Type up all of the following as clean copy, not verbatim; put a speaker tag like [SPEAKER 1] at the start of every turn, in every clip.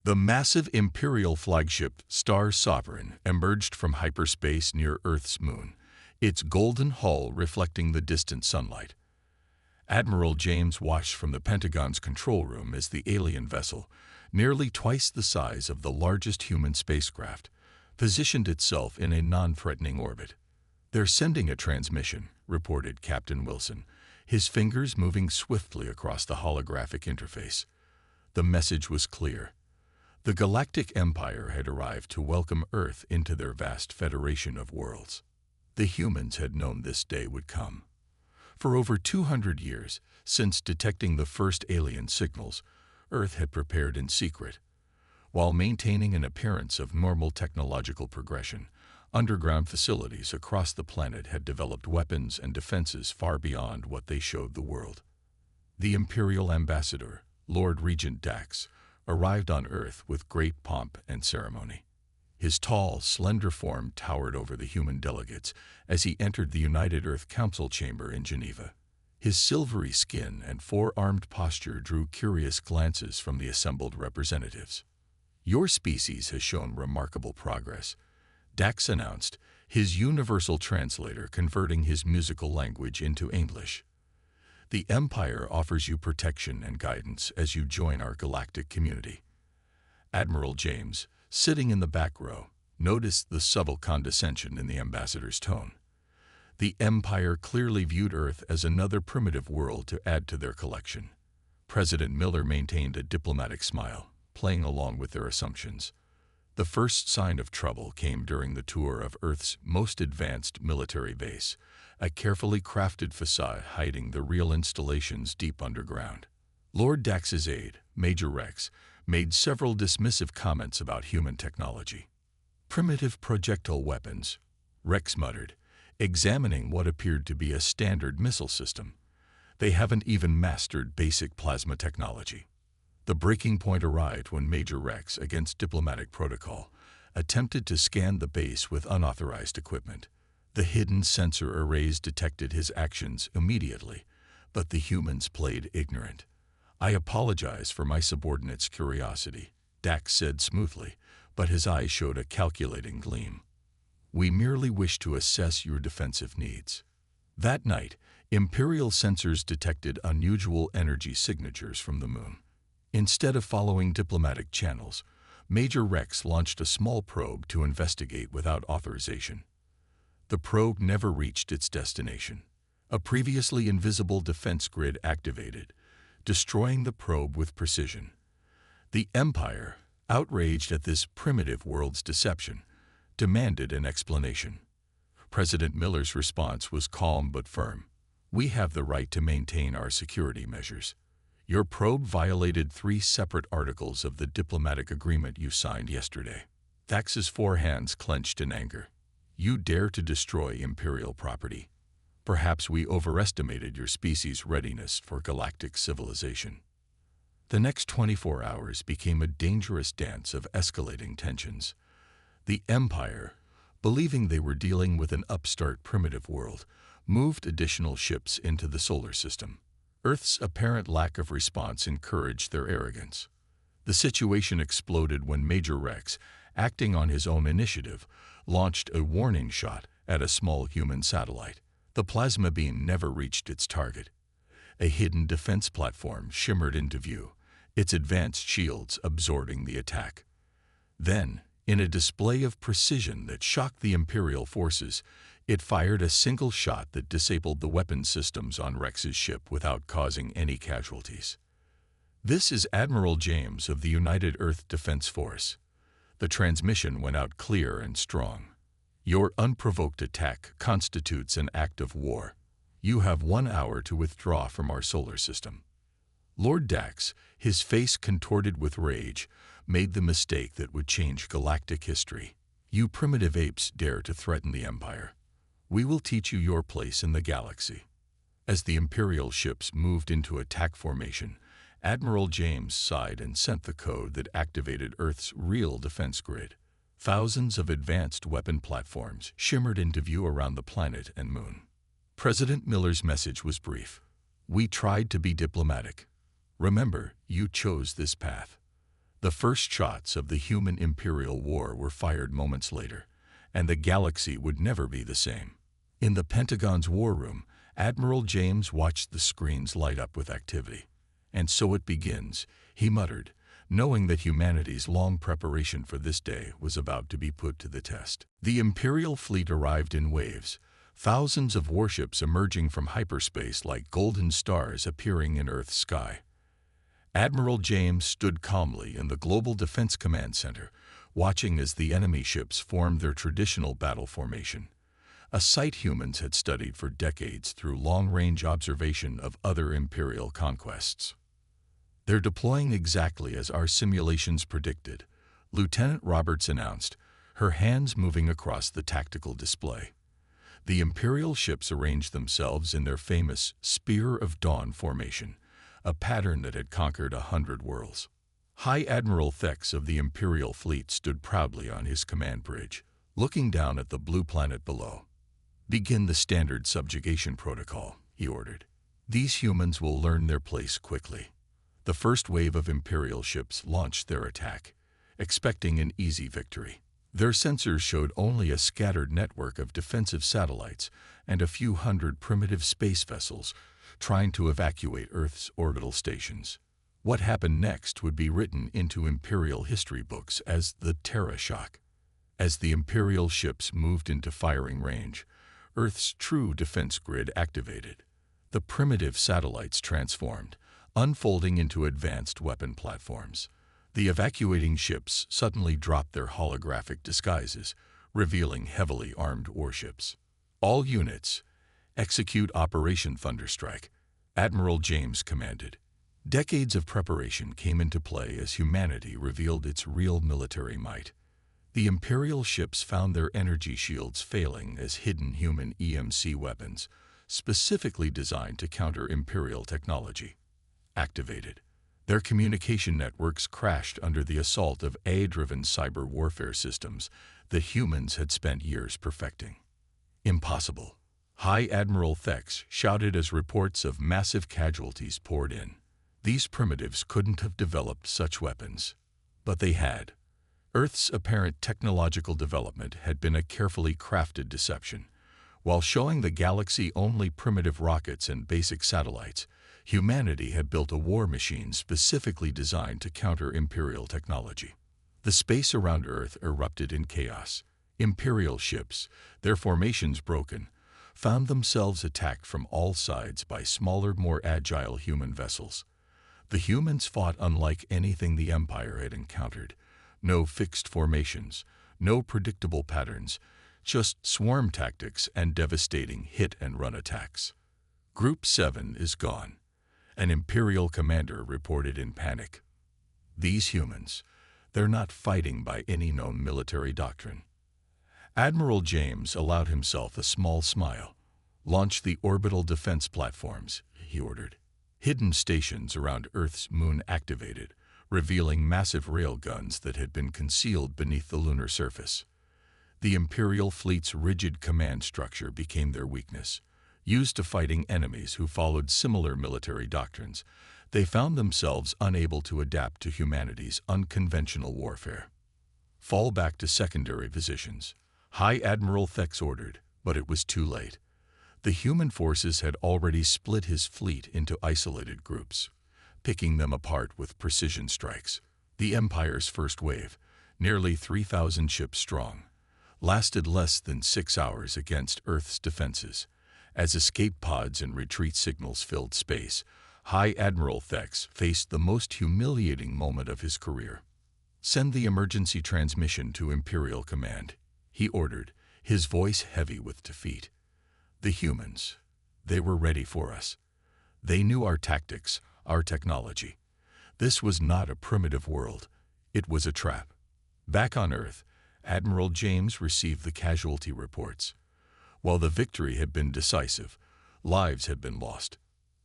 [SPEAKER 1] The massive Imperial flagship Star Sovereign emerged from hyperspace near Earth's moon, its golden hull reflecting the distant sunlight. Admiral James watched from the Pentagon's control room as the alien vessel, nearly twice the size of the largest human spacecraft, positioned itself in a non-threatening orbit. "They're sending a transmission," reported Captain Wilson, his fingers moving swiftly across the holographic interface. The message was clear. The Galactic Empire had arrived to welcome Earth into their vast federation of worlds. The humans had known this day would come. For over 200 years, since detecting the first alien signals, Earth had prepared in secret. While maintaining an appearance of normal technological progression, underground facilities across the planet had developed weapons and defenses far beyond what they showed the world. The Imperial Ambassador, Lord Regent Dax, arrived on Earth with great pomp and ceremony. His tall, slender form towered over the human delegates as he entered the United Earth Council chamber in Geneva. His silvery skin and four-armed posture drew curious glances from the assembled representatives. "Your species has shown remarkable progress," Dax announced, his universal translator converting his musical language into English. "The Empire offers you protection and guidance as you join our galactic community." Admiral James, sitting in the back row, noticed the subtle condescension in the ambassador's tone. The Empire clearly viewed Earth as another primitive world to add to their collection. President Miller maintained a diplomatic smile, playing along with their assumptions. The first sign of trouble came during the tour of Earth's most advanced military base, a carefully crafted facade hiding the real installations deep underground. Lord Dax's aide, Major Rex, made several dismissive comments about human technology. "Primitive projectile weapons," Rex muttered, examining what appeared to be a standard missile system. "They haven't even mastered basic plasma technology." The breaking point arrived when Major Rex, against diplomatic protocol, attempted to scan the base with unauthorized equipment. The hidden sensor arrays detected his actions immediately, but the humans played ignorant. "I apologize for my subordinate's curiosity," Dax said smoothly, but his eyes showed a calculating gleam. "We merely wish to assess your defensive needs." That night, Imperial sensors detected unusual energy signatures from the moon. Instead of following diplomatic channels, Major Rex launched a small probe to investigate without authorization. The probe never reached its destination. A previously invisible defense grid activated, destroying the probe with precision. The Empire, outraged at this primitive world's deception, demanded an explanation. President Miller's response was calm but firm. "We have the right to maintain our security measures. Your probe violated 3 separate articles of the diplomatic agreement you signed yesterday." Dax's 4 hands clenched in anger. "You dare to destroy Imperial property. Perhaps we overestimated your species' readiness for galactic civilization." The next 24 hours became a dangerous dance of escalating tensions. The Empire, believing they were dealing with an upstart primitive world, moved additional ships into the solar system. Earth's apparent lack of response encouraged their arrogance. The situation exploded when Major Rex, acting on his own initiative, launched a warning shot at a small human satellite. The plasma beam never reached its target. A hidden defense platform shimmered into view, its advanced shields absorbing the attack. Then, in a display of precision that shocked the Imperial forces, it fired a single shot that disabled the weapons systems on Rex's ship without causing any casualties. "This is Admiral James of the United Earth Defense Force." The transmission went out clear and strong. "Your unprovoked attack constitutes an act of war. You have 1 hour to withdraw from our solar system." Lord Dax, his face contorted with rage, made the mistake that would change galactic history. "You primitive apes dare to threaten the Empire. We will teach you your place in the galaxy." As the Imperial ships moved into attack formation, Admiral James sighed and sent the code that activated Earth's real defense grid. Thousands of advanced weapon platforms shimmered into view around the planet and moon. President Miller's message was brief. "We tried to be diplomatic. Remember, you chose this path." The first shots of the human Imperial War were fired moments later, and the galaxy would never be the same. In the Pentagon's war room, Admiral James watched the screens light up with activity. "And so it begins," he muttered, knowing that humanity's long preparation for this day was about to be put to the test. The Imperial fleet arrived in waves, thousands of warships emerging from hyperspace like golden stars appearing in Earth's sky. Admiral James stood calmly in the Global Defense Command Center, watching as the enemy ships formed their traditional battle formation, a sight humans had studied for decades through long-range observation of other Imperial conquests. "They're deploying exactly as our simulations predicted," Lieutenant Roberts announced, her hands moving across the tactical display. The Imperial ships arranged themselves in their famous Spear of Dawn formation, a pattern that had conquered 100 worlds. High Admiral Thex of the Imperial fleet stood proudly on his command bridge, looking down at the blue planet below. "Begin the standard subjugation protocol," he ordered. "These humans will learn their place quickly." The first wave of Imperial ships launched their attack, expecting an easy victory. Their sensors showed only a scattered network of defensive satellites and a few hundred primitive space vessels trying to evacuate Earth's orbital stations. What happened next would be written into Imperial history books as the Terra Shock. As the Imperial ships moved into firing range, Earth's true defense grid activated. The primitive satellites transformed, unfolding into advanced weapon platforms. The evacuating ships suddenly dropped their holographic disguises, revealing heavily armed warships. "All units, execute Operation Thunderstrike," Admiral James commanded. Decades of preparation came into play as humanity revealed its real military might. The Imperial ships found their energy shields failing as hidden human EMC weapons, specifically designed to counter Imperial technology, activated. Their communication networks crashed under the assault of AI-driven cyber warfare systems that humans had spent years perfecting. "Impossible," High Admiral Thex shouted as reports of massive casualties poured in. These primitives couldn't have developed such weapons. But they had. Earth's apparent technological development had been a carefully crafted deception. While showing the galaxy only primitive rockets and basic satellites, humanity had built a war machine specifically designed to counter Imperial technology. The space around Earth erupted in chaos. Imperial ships, their formations broken, found themselves attacked from all sides by smaller, more agile human vessels. The humans fought unlike anything the Empire had encountered. No fixed formations, no predictable patterns, just swarm tactics and devastating hit-and-run attacks. "Group 7 is gone," an Imperial commander reported in panic. "These humans, they're not fighting by any known military doctrine." Admiral James allowed himself a small smile. "Launch the orbital defense platforms," he ordered. Hidden stations around Earth's moon activated, revealing massive railguns that had been concealed beneath the lunar surface. The Imperial fleet's rigid command structure became their weakness. Used to fighting enemies who followed similar military doctrines, they found themselves unable to adapt to humanity's unconventional warfare. "Fall back to secondary positions," High Admiral Thex ordered, but it was too late. The human forces had already split his fleet into isolated groups, picking them apart with precision strikes. The Empire's first wave, nearly 3,000 ships strong, lasted less than 6 hours against Earth's defenses. As escape pods and retreat signals filled space, High Admiral Thex faced the most humiliating moment of his career. "Send the emergency transmission to Imperial Command," he ordered, his voice heavy with defeat. The humans, they were ready for us. They knew our tactics, our technology. This was not a primitive world. It was a trap. Back on Earth, Admiral James received the casualty reports. While the victory had been decisive, lives had been lost.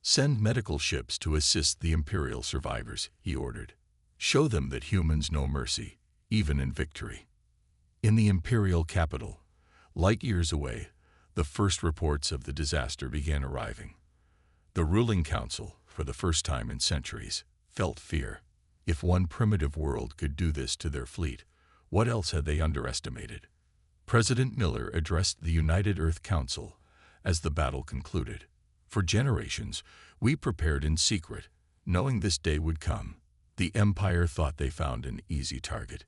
[SPEAKER 1] "Send medical ships to assist the Imperial survivors," he ordered. "Show them that humans know mercy, even in victory." In the Imperial capital, light years away, the first reports of the disaster began arriving. The ruling council, for the first time in centuries, felt fear. If one primitive world could do this to their fleet, what else had they underestimated? President Miller addressed the United Earth Council as the battle concluded. For generations, we prepared in secret, knowing this day would come. The Empire thought they found an easy target.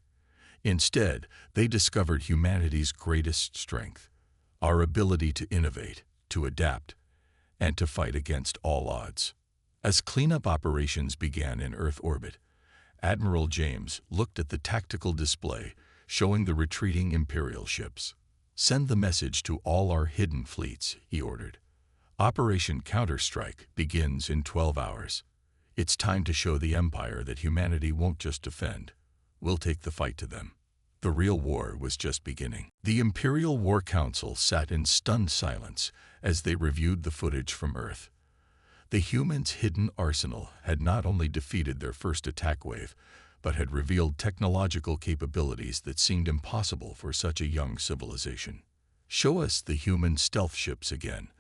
[SPEAKER 1] Instead, they discovered humanity's greatest strength, our ability to innovate, to adapt, and to fight against all odds. As cleanup operations began in Earth orbit, Admiral James looked at the tactical display showing the retreating Imperial ships. "Send the message to all our hidden fleets," he ordered. "Operation Counterstrike begins in 12 hours. It's time to show the Empire that humanity won't just defend. We'll take the fight to them." The real war was just beginning. The Imperial War Council sat in stunned silence as they reviewed the footage from Earth. The humans' hidden arsenal had not only defeated their first attack wave, but had revealed technological capabilities that seemed impossible for such a young civilization. "Show us the human stealth ships again,"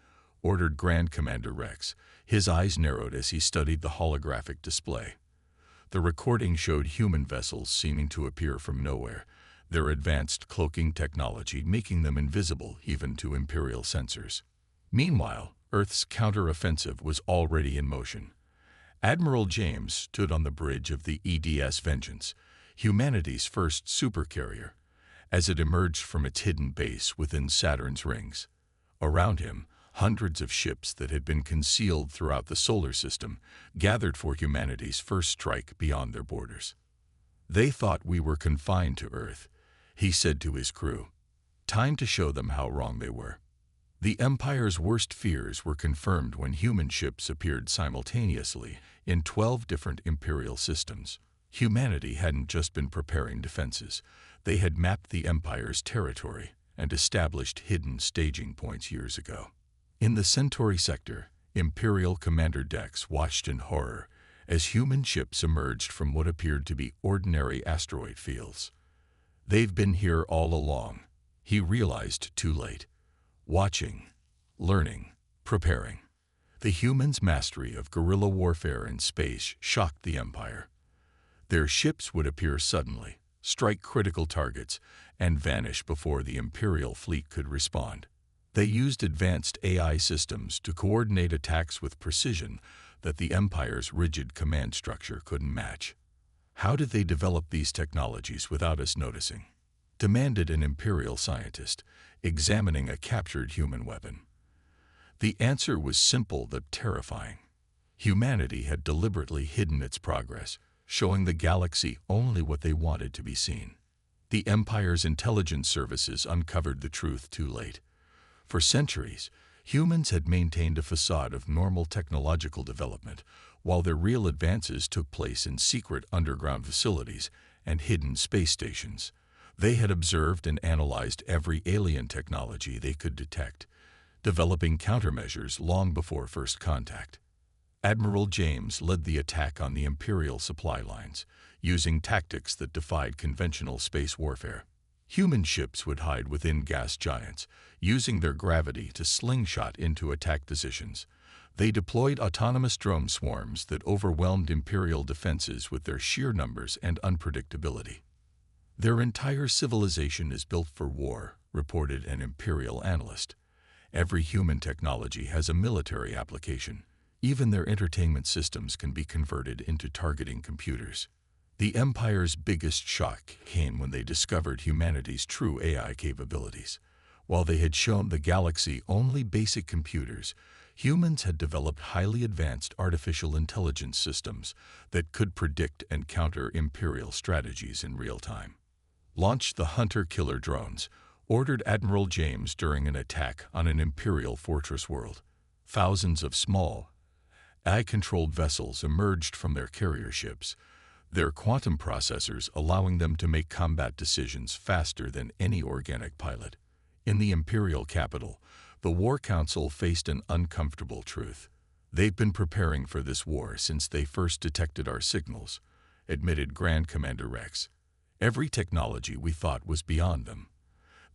[SPEAKER 1] ordered Grand Commander Rex. His eyes narrowed as he studied the holographic display. The recording showed human vessels seeming to appear from nowhere, their advanced cloaking technology making them invisible even to Imperial sensors. Meanwhile, Earth's counter-offensive was already in motion. Admiral James stood on the bridge of the EDS Vengeance, humanity's first supercarrier, as it emerged from its hidden base within Saturn's rings. Around him, hundreds of ships that had been concealed throughout the solar system gathered for humanity's first strike beyond their borders. "They thought we were confined to Earth," he said to his crew. "Time to show them how wrong they were." The Empire's worst fears were confirmed when human ships appeared simultaneously in 12 different Imperial systems. Humanity hadn't just been preparing defenses. They had mapped the Empire's territory and established hidden staging points years ago. In the Centauri sector, Imperial commander decks watched in horror as human ships emerged from what appeared to be ordinary asteroid fields. "They've been here all along," he realized too late. Watching, learning, preparing. The humans' mastery of guerrilla warfare in space shocked the Empire. Their ships would appear suddenly, strike critical targets, and vanish before the Imperial fleet could respond. They used advanced AI systems to coordinate attacks with precision that the Empire's rigid command structure couldn't match. "How did they develop these technologies without us noticing?" demanded an Imperial scientist, examining a captured human weapon. The answer was simple but terrifying. Humanity had deliberately hidden its progress, showing the galaxy only what they wanted to be seen. The Empire's intelligence services uncovered the truth too late. For centuries, humans had maintained a facade of normal technological development, while their real advances took place in secret underground facilities and hidden space stations. They had observed and analyzed every alien technology they could detect, developing countermeasures long before first contact. Admiral James led the attack on the Imperial supply lines, using tactics that defied conventional space warfare. Human ships would hide within gas giants, using their gravity to slingshot into attack positions. They deployed autonomous drone swarms that overwhelmed Imperial defenses with their sheer numbers and unpredictability. "Their entire civilization is built for war," reported an Imperial analyst. "Every human technology has a military application. Even their entertainment systems can be converted into targeting computers." The Empire's biggest shock came when they discovered humanity's true AI capabilities. While they had shown the galaxy only basic computers, humans had developed highly advanced artificial intelligence systems that could predict and counter Imperial strategies in real time. "Launch the hunter-killer drones," ordered Admiral James during an attack on an Imperial fortress world. Thousands of small, AI-controlled vessels emerged from their carrier ships, their quantum processors allowing them to make combat decisions faster than any organic pilot. In the Imperial capital, the War Council faced an uncomfortable truth. "They've been preparing for this war since they first detected our signals," admitted Grand Commander Rex. "Every technology we thought was beyond them,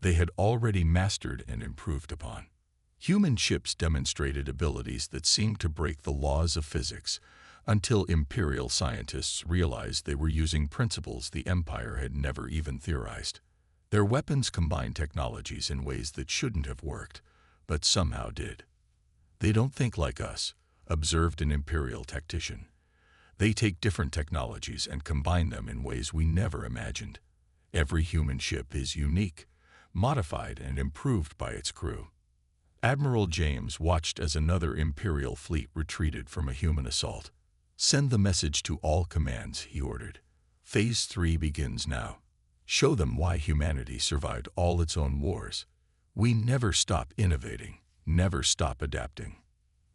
[SPEAKER 1] they had already mastered and improved upon." Human ships demonstrated abilities that seemed to break the laws of physics, until Imperial scientists realized they were using principles the Empire had never even theorized. Their weapons combined technologies in ways that shouldn't have worked, but somehow did. "They don't think like us," observed an Imperial tactician. "They take different technologies and combine them in ways we never imagined. Every human ship is unique, modified and improved by its crew." Admiral James watched as another Imperial fleet retreated from a human assault. "Send the message to all commands," he ordered. "Phase 3 begins now. Show them why humanity survived all its own wars. We never stop innovating, never stop adapting."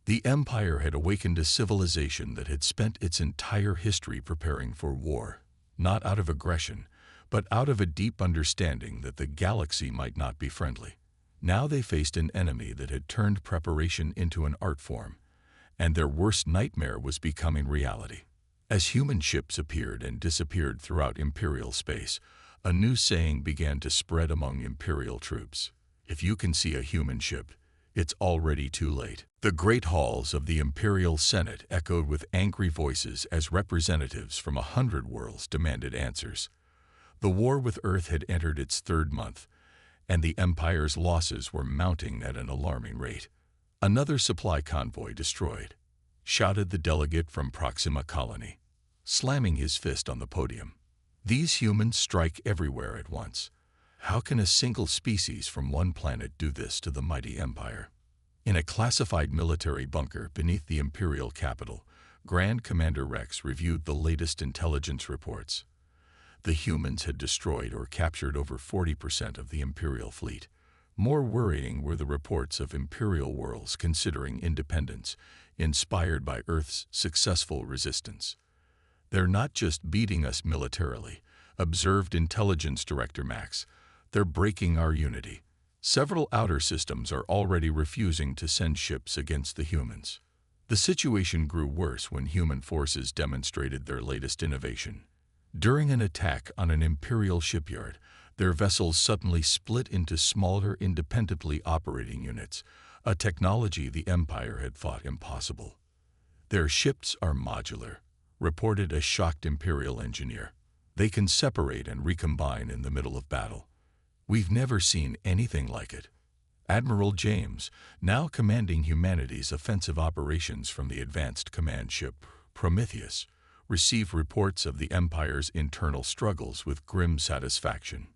[SPEAKER 1] The Empire had awakened a civilization that had spent its entire history preparing for war, not out of aggression, but out of a deep understanding that the galaxy might not be friendly. Now they faced an enemy that had turned preparation into an art form, and their worst nightmare was becoming reality. As human ships appeared and disappeared throughout Imperial space, a new saying began to spread among Imperial troops: "If you can see a human ship, it's already too late." The great halls of the Imperial Senate echoed with angry voices as representatives from 100 worlds demanded answers. The war with Earth had entered its third month, and the Empire's losses were mounting at an alarming rate. "Another supply convoy destroyed," shouted the delegate from Proxima Colony, slamming his fist on the podium. "These humans strike everywhere at once. How can a single species from one planet do this to the mighty Empire?" In a classified military bunker beneath the Imperial capital, Grand Commander Rex reviewed the latest intelligence reports. The humans had destroyed or captured over 40% of the Imperial fleet. More worrying were the reports of Imperial worlds considering independence, inspired by Earth's successful resistance. "They're not just beating us militarily," observed Intelligence Director Max. "They're breaking our unity. Several outer systems are already refusing to send ships against the humans." The situation grew worse when human forces demonstrated their latest innovation. During an attack on an Imperial shipyard, their vessels suddenly split into smaller, independently operating units, a technology the Empire had thought impossible. "Their ships are modular," reported a shocked Imperial engineer. "They can separate and recombine in the middle of battle. We've never seen anything like it." Admiral James, now commanding humanity's offensive operations from the advanced command ship Prometheus, received reports of the Empire's internal struggles with grim satisfaction.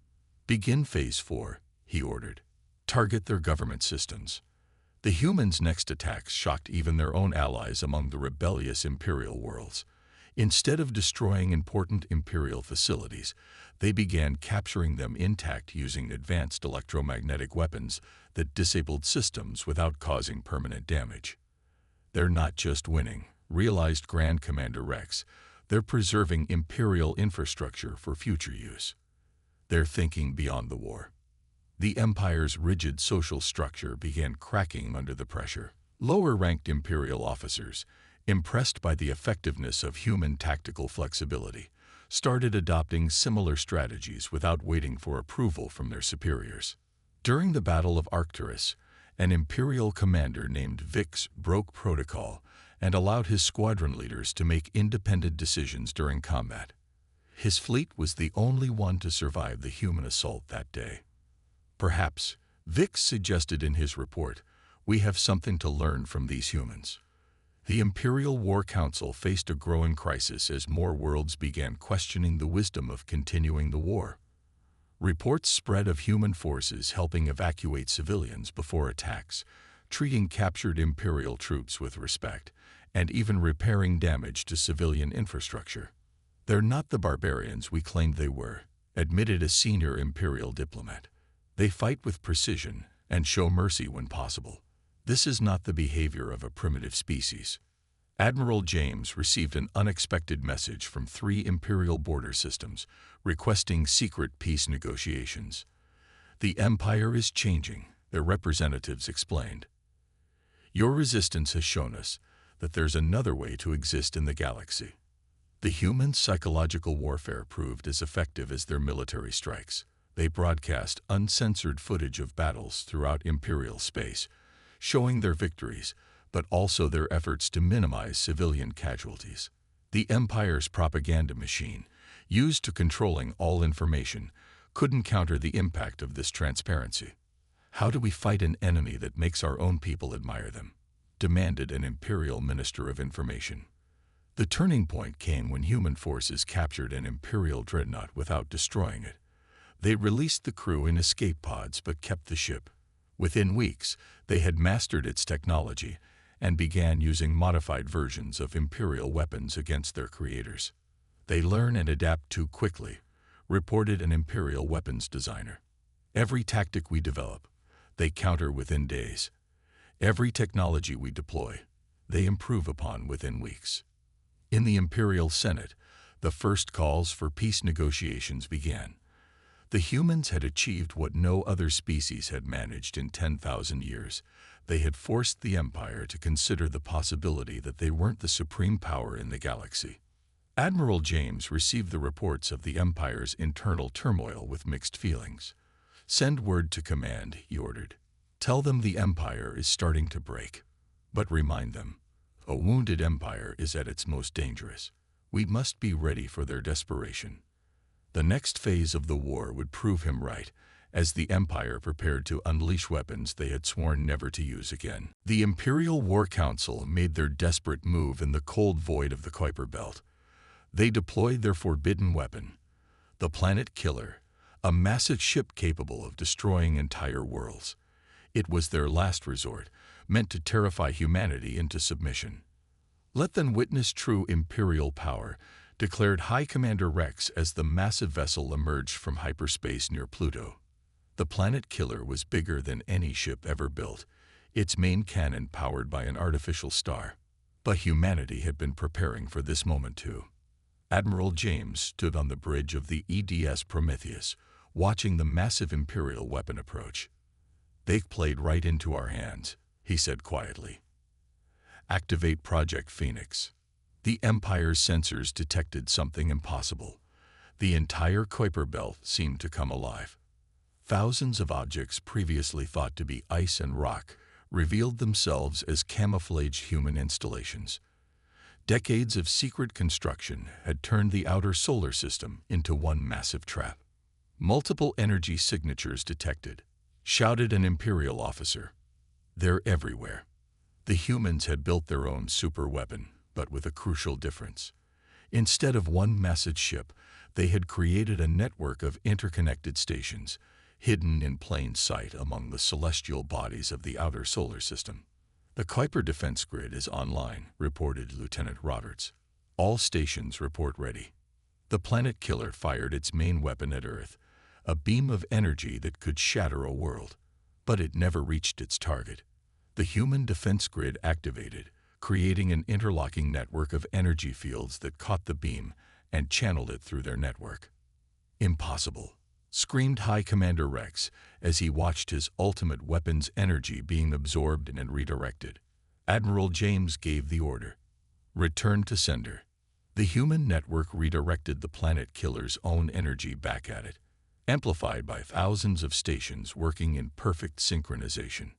[SPEAKER 1] "Begin Phase 4, he ordered. "Target their government systems." The humans' next attacks shocked even their own allies among the rebellious Imperial worlds. Instead of destroying important Imperial facilities, they began capturing them intact using advanced electromagnetic weapons that disabled systems without causing permanent damage. "They're not just winning," realized Grand Commander Rex. "They're preserving Imperial infrastructure for future use. They're thinking beyond the war." The Empire's rigid social structure began cracking under the pressure. Lower-ranked Imperial officers, impressed by the effectiveness of human tactical flexibility, started adopting similar strategies without waiting for approval from their superiors. During the Battle of Arcturus, an Imperial commander named Vix broke protocol and allowed his squadron leaders to make independent decisions during combat. His fleet was the only one to survive the human assault that day. "Perhaps," Vix suggested in his report, "we have something to learn from these humans." The Imperial War Council faced a growing crisis as more worlds began questioning the wisdom of continuing the war. Reports spread of human forces helping evacuate civilians before attacks, treating captured Imperial troops with respect, and even repairing damage to civilian infrastructure. "They're not the barbarians we claimed they were," admitted a senior Imperial diplomat. "They fight with precision and show mercy when possible. This is not the behavior of a primitive species." Admiral James received an unexpected message from 3 Imperial border systems requesting secret peace negotiations. "The Empire is changing," their representatives explained. "Your resistance has shown us that there's another way to exist in the galaxy." The humans' psychological warfare proved as effective as their military strikes. They broadcast uncensored footage of battles throughout Imperial space, showing their victories, but also their efforts to minimize civilian casualties. The Empire's propaganda machine, used to controlling all information, couldn't counter the impact of this transparency. "How do we fight an enemy that makes our own people admire them?" demanded an Imperial Minister of Information. The turning point came when human forces captured an Imperial dreadnought without destroying it. They released the crew in escape pods but kept the ship. Within weeks, they had mastered its technology and began using modified versions of Imperial weapons against their creators. "They learn and adapt too quickly," reported an Imperial weapons designer. "Every tactic we develop, they counter within days. Every technology we deploy, they improve upon within weeks." In the Imperial Senate, the first calls for peace negotiations began. The humans had achieved what no other species had managed in 10,000 years. They had forced the Empire to consider the possibility that they weren't the supreme power in the galaxy. Admiral James received the reports of the Empire's internal turmoil with mixed feelings. "Send word to command," he ordered. "Tell them the Empire is starting to break. But remind them, a wounded Empire is at its most dangerous. We must be ready for their desperation." The next phase of the war would prove him right, as the Empire prepared to unleash weapons they had sworn never to use again. The Imperial War Council made their desperate move in the cold void of the Kuiper Belt. They deployed their forbidden weapon, the Planet Killer, a massive ship capable of destroying entire worlds. It was their last resort, meant to terrify humanity into submission. "Let them witness true Imperial power," declared High Commander Rex as the massive vessel emerged from hyperspace near Pluto. The Planet Killer was bigger than any ship ever built, its main cannon powered by an artificial star. But humanity had been preparing for this moment too. Admiral James stood on the bridge of the EDS Prometheus, watching the massive Imperial weapon approach. "They've played right into our hands," he said quietly. "Activate Project Phoenix." The Empire's sensors detected something impossible. The entire Kuiper Belt seemed to come alive. Thousands of objects previously thought to be ice and rock revealed themselves as camouflaged human installations. Decades of secret construction had turned the outer solar system into one massive trap. "Multiple energy signatures detected," shouted an Imperial officer. "They're everywhere." The humans had built their own super weapon, but with a crucial difference. Instead of one massive ship, they had created a network of interconnected stations, hidden in plain sight among the celestial bodies of the outer solar system. "The Kuiper defense grid is online," reported Lieutenant Roberts. "All stations report ready." The Planet Killer fired its main weapon at Earth, a beam of energy that could shatter a world. But it never reached its target. The human defense grid activated, creating an interlocking network of energy fields that caught the beam and channeled it through their network. "Impossible," screamed High Commander Rex as he watched his ultimate weapon's energy being absorbed and redirected. Admiral James gave the order. "Return to sender." The human network redirected the Planet Killer's own energy back at it, amplified by thousands of stations working in perfect synchronization.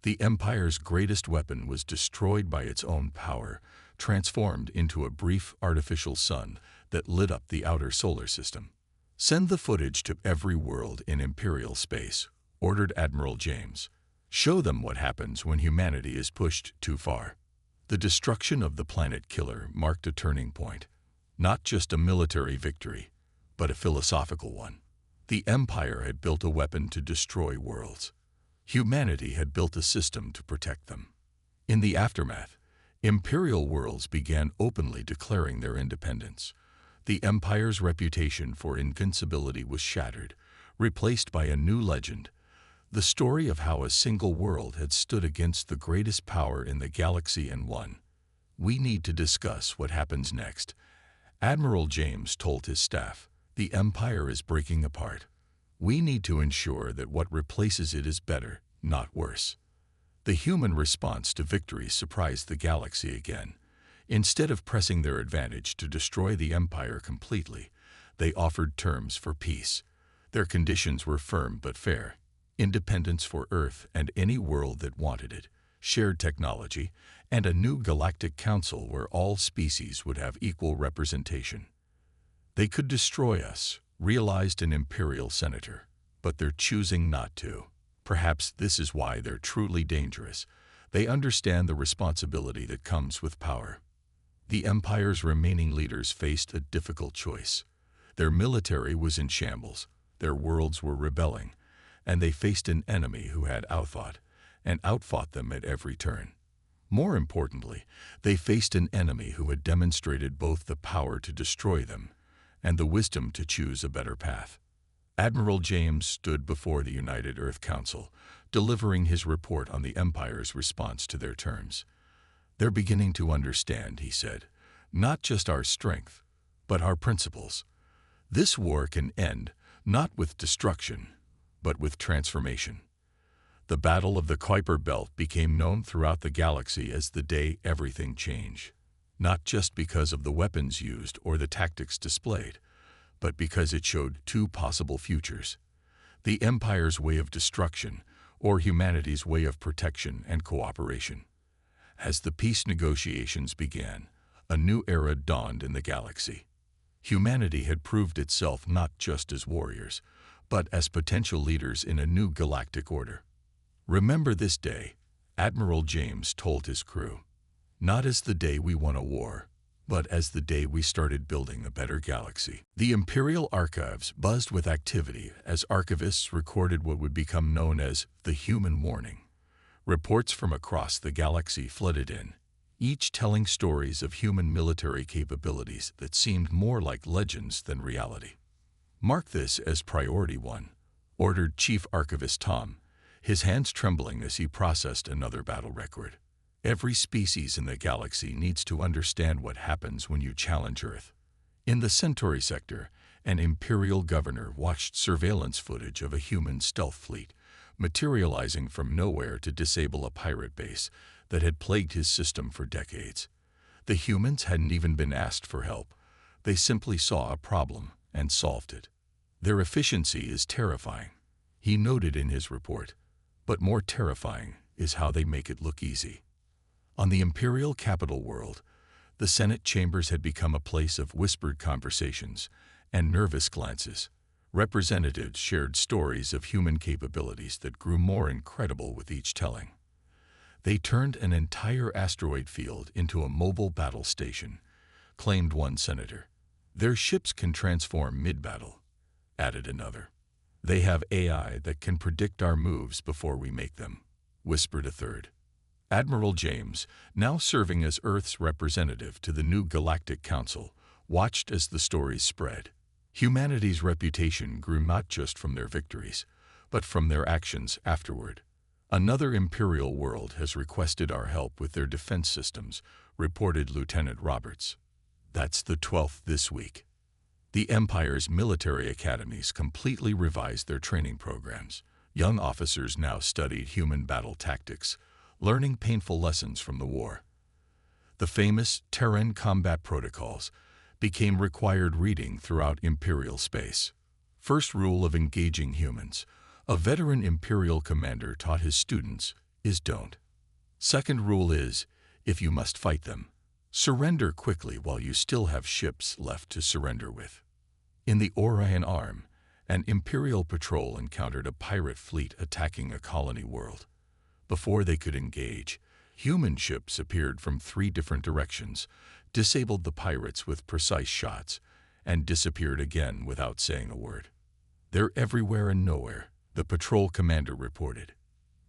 [SPEAKER 1] The Empire's greatest weapon was destroyed by its own power, transformed into a brief artificial sun that lit up the outer solar system. "Send the footage to every world in Imperial space," ordered Admiral James. "Show them what happens when humanity is pushed too far." The destruction of the Planet Killer marked a turning point, not just a military victory, but a philosophical one. The Empire had built a weapon to destroy worlds. Humanity had built a system to protect them. In the aftermath, Imperial worlds began openly declaring their independence. The Empire's reputation for invincibility was shattered, replaced by a new legend, the story of how a single world had stood against the greatest power in the galaxy and won. "We need to discuss what happens next," Admiral James told his staff. "The Empire is breaking apart. We need to ensure that what replaces it is better, not worse." The human response to victory surprised the galaxy again. Instead of pressing their advantage to destroy the Empire completely, they offered terms for peace. Their conditions were firm but fair: independence for Earth and any world that wanted it, shared technology, and a new galactic council where all species would have equal representation. They could destroy us, realized an imperial senator, but they're choosing not to. Perhaps this is why they're truly dangerous. They understand the responsibility that comes with power. The Empire's remaining leaders faced a difficult choice. Their military was in shambles, their worlds were rebelling, and they faced an enemy who had outthought and outfought them at every turn. More importantly, they faced an enemy who had demonstrated both the power to destroy them and the wisdom to choose a better path. Admiral James stood before the United Earth Council, delivering his report on the Empire's response to their terms. "They're beginning to understand," he said, "not just our strength, but our principles. This war can end not with destruction, but with transformation." The Battle of the Kuiper Belt became known throughout the galaxy as the day everything changed, not just because of the weapons used or the tactics displayed, but because it showed two possible futures: the Empire's way of destruction or humanity's way of protection and cooperation. As the peace negotiations began, a new era dawned in the galaxy. Humanity had proved itself not just as warriors, but as potential leaders in a new galactic order. "Remember this day," Admiral James told his crew, "not as the day we won a war, but as the day we started building a better galaxy." The Imperial archives buzzed with activity as archivists recorded what would become known as the Human Warning. Reports from across the galaxy flooded in, each telling stories of human military capabilities that seemed more like legends than reality. "Mark this as Priority 1, ordered Chief Archivist Tom, his hands trembling as he processed another battle record. "Every species in the galaxy needs to understand what happens when you challenge Earth." In the Centauri sector, an Imperial governor watched surveillance footage of a human stealth fleet, materializing from nowhere to disable a pirate base that had plagued his system for decades. The humans hadn't even been asked for help. They simply saw a problem and solved it. "Their efficiency is terrifying," he noted in his report, "but more terrifying is how they make it look easy." On the Imperial capital world, the Senate chambers had become a place of whispered conversations and nervous glances. Representatives shared stories of human capabilities that grew more incredible with each telling. "They turned an entire asteroid field into a mobile battle station," claimed one senator. "Their ships can transform mid-battle," added another. "They have AI that can predict our moves before we make them," whispered a third. Admiral James, now serving as Earth's representative to the new Galactic Council, watched as the stories spread. Humanity's reputation grew not just from their victories, but from their actions afterward. "Another Imperial world has requested our help with their defense systems," reported Lieutenant Roberts. "That's the 12th this week." The Empire's military academies completely revised their training programs. Young officers now studied human battle tactics, learning painful lessons from the war. The famous Terran combat protocols became required reading throughout Imperial space. First rule of engaging humans, a veteran Imperial commander taught his students, is don't. Second rule is, if you must fight them, surrender quickly while you still have ships left to surrender with. In the Orion Arm, an Imperial patrol encountered a pirate fleet attacking a colony world. Before they could engage, human ships appeared from 3 different directions, disabled the pirates with precise shots, and disappeared again without saying a word. "They're everywhere and nowhere," the patrol commander reported.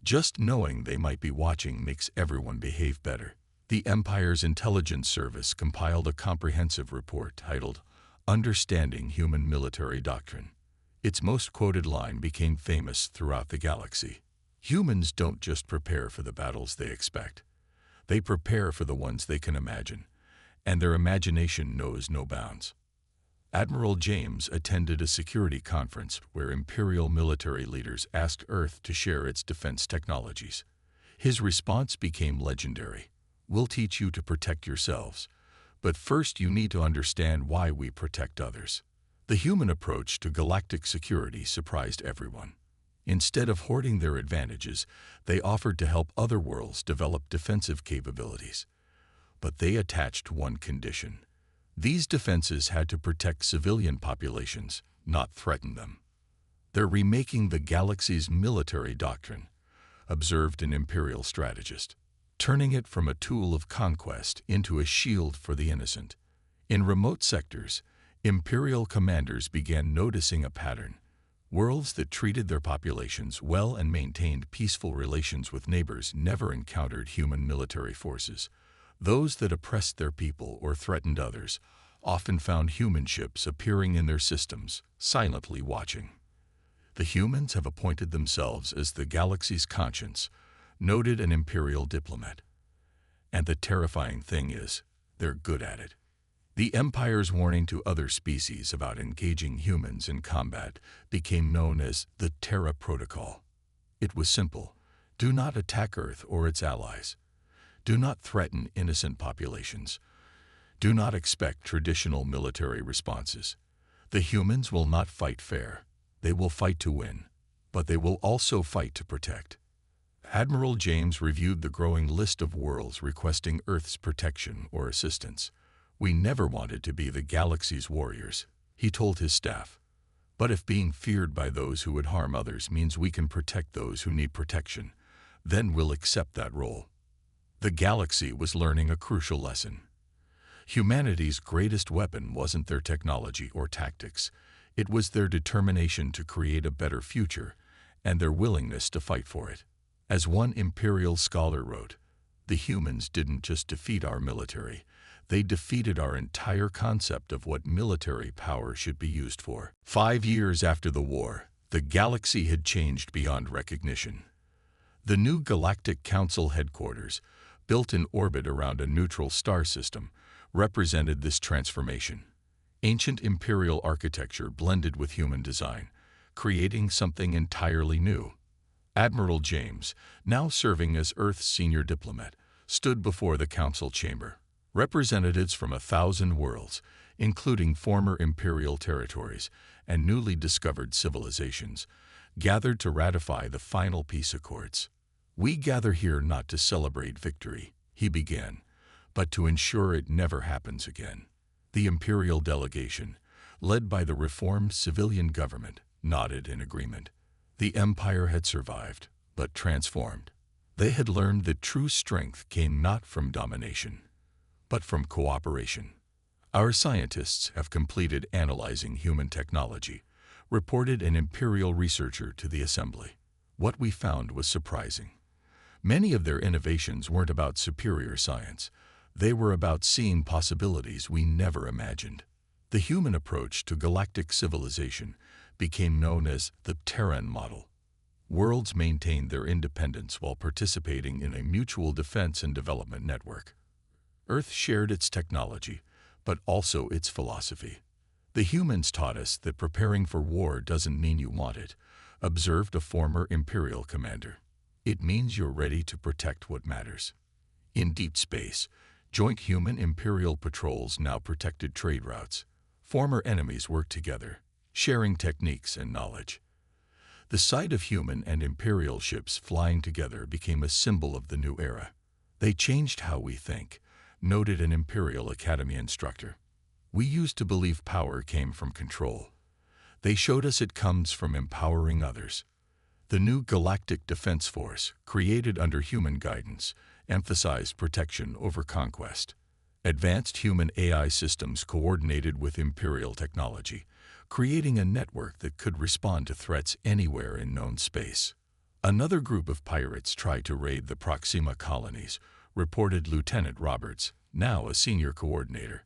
[SPEAKER 1] "Just knowing they might be watching makes everyone behave better." The Empire's intelligence service compiled a comprehensive report titled "Understanding Human Military Doctrine." Its most quoted line became famous throughout the galaxy. "Humans don't just prepare for the battles they expect. They prepare for the ones they can imagine, and their imagination knows no bounds." Admiral James attended a security conference where Imperial military leaders asked Earth to share its defense technologies. His response became legendary. "We'll teach you to protect yourselves, but first you need to understand why we protect others." The human approach to galactic security surprised everyone. Instead of hoarding their advantages, they offered to help other worlds develop defensive capabilities. But they attached one condition. These defenses had to protect civilian populations, not threaten them. "They're remaking the galaxy's military doctrine," observed an Imperial strategist, "turning it from a tool of conquest into a shield for the innocent." In remote sectors, Imperial commanders began noticing a pattern. Worlds that treated their populations well and maintained peaceful relations with neighbors never encountered human military forces. Those that oppressed their people or threatened others often found human ships appearing in their systems, silently watching. "The humans have appointed themselves as the galaxy's conscience," noted an Imperial diplomat. "And the terrifying thing is, they're good at it." The Empire's warning to other species about engaging humans in combat became known as the Terra Protocol. It was simple: do not attack Earth or its allies. Do not threaten innocent populations. Do not expect traditional military responses. The humans will not fight fair. They will fight to win, but they will also fight to protect. Admiral James reviewed the growing list of worlds requesting Earth's protection or assistance. "We never wanted to be the galaxy's warriors," he told his staff. "But if being feared by those who would harm others means we can protect those who need protection, then we'll accept that role." The galaxy was learning a crucial lesson. Humanity's greatest weapon wasn't their technology or tactics. It was their determination to create a better future and their willingness to fight for it. As one Imperial scholar wrote, "The humans didn't just defeat our military, they defeated our entire concept of what military power should be used for." 5 years after the war, the galaxy had changed beyond recognition. The new Galactic Council headquarters, built in orbit around a neutral star system, represented this transformation. Ancient Imperial architecture blended with human design, creating something entirely new. Admiral James, now serving as Earth's senior diplomat, stood before the council chamber. Representatives from 1,000 worlds, including former Imperial territories and newly discovered civilizations, gathered to ratify the final peace accords. "We gather here not to celebrate victory," he began, "but to ensure it never happens again." The Imperial delegation, led by the reformed civilian government, nodded in agreement. The Empire had survived, but transformed. They had learned that true strength came not from domination, but from cooperation. "Our scientists have completed analyzing human technology," reported an Imperial researcher to the Assembly. "What we found was surprising. Many of their innovations weren't about superior science. They were about seeing possibilities we never imagined." The human approach to galactic civilization became known as the Terran model. Worlds maintained their independence while participating in a mutual defense and development network. Earth shared its technology, but also its philosophy. "The humans taught us that preparing for war doesn't mean you want it," observed a former Imperial commander. "It means you're ready to protect what matters." In deep space, joint human-Imperial patrols now protected trade routes. Former enemies worked together, sharing techniques and knowledge. The sight of human and Imperial ships flying together became a symbol of the new era. "They changed how we think," noted an Imperial Academy instructor. "We used to believe power came from control. They showed us it comes from empowering others." The new Galactic Defense Force, created under human guidance, emphasized protection over conquest. Advanced human AI systems coordinated with Imperial technology, creating a network that could respond to threats anywhere in known space. Another group of pirates tried to raid the Proxima colonies, reported Lieutenant Roberts, now a senior coordinator.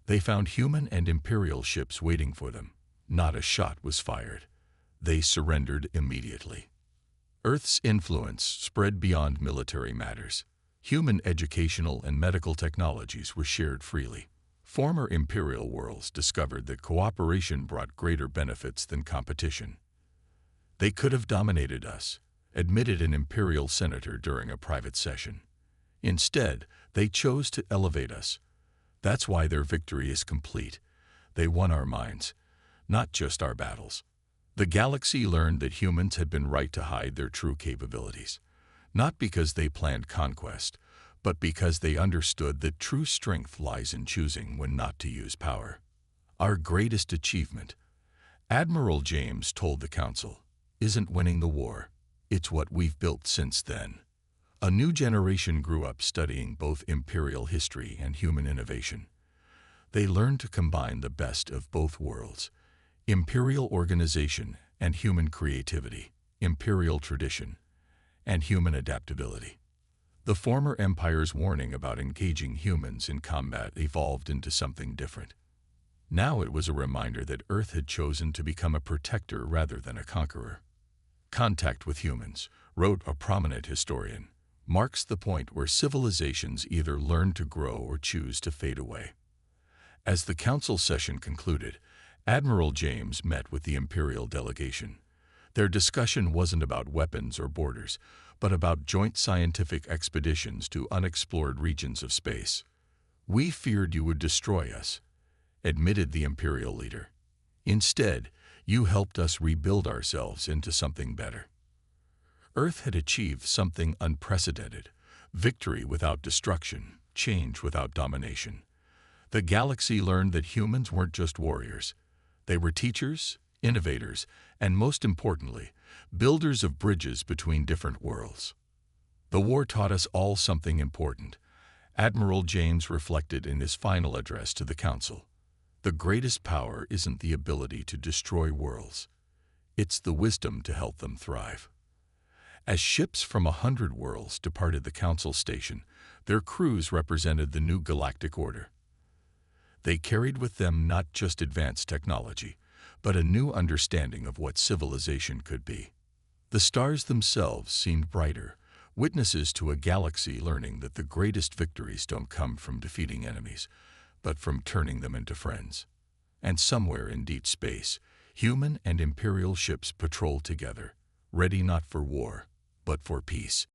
[SPEAKER 1] They found human and Imperial ships waiting for them. Not a shot was fired. They surrendered immediately. Earth's influence spread beyond military matters. Human educational and medical technologies were shared freely. Former Imperial worlds discovered that cooperation brought greater benefits than competition. "They could have dominated us," admitted an Imperial senator during a private session. "Instead, they chose to elevate us. That's why their victory is complete. They won our minds, not just our battles." The galaxy learned that humans had been right to hide their true capabilities, not because they planned conquest, but because they understood that true strength lies in choosing when not to use power. Our greatest achievement, Admiral James told the Council, isn't winning the war. It's what we've built since then. A new generation grew up studying both imperial history and human innovation. They learned to combine the best of both worlds, imperial organization and human creativity, imperial tradition, and human adaptability. The former empire's warning about engaging humans in combat evolved into something different. Now it was a reminder that Earth had chosen to become a protector rather than a conqueror. Contact with humans, wrote a prominent historian, marks the point where civilizations either learn to grow or choose to fade away. As the council session concluded, Admiral James met with the imperial delegation. Their discussion wasn't about weapons or borders, but about joint scientific expeditions to unexplored regions of space. "We feared you would destroy us," admitted the imperial leader. "Instead, you helped us rebuild ourselves into something better." Earth had achieved something unprecedented: victory without destruction, change without domination. The galaxy learned that humans weren't just warriors. They were teachers, innovators, and most importantly, builders of bridges between different worlds. The war taught us all something important, Admiral James reflected in his final address to the Council. The greatest power isn't the ability to destroy worlds. It's the wisdom to help them thrive. As ships from 100 worlds departed the Council station, their crews represented the new galactic order. They carried with them not just advanced technology, but a new understanding of what civilization could be. The stars themselves seemed brighter, witnesses to a galaxy learning that the greatest victories don't come from defeating enemies, but from turning them into friends. And somewhere in deep space, human and imperial ships patrolled together, ready not for war, but for peace.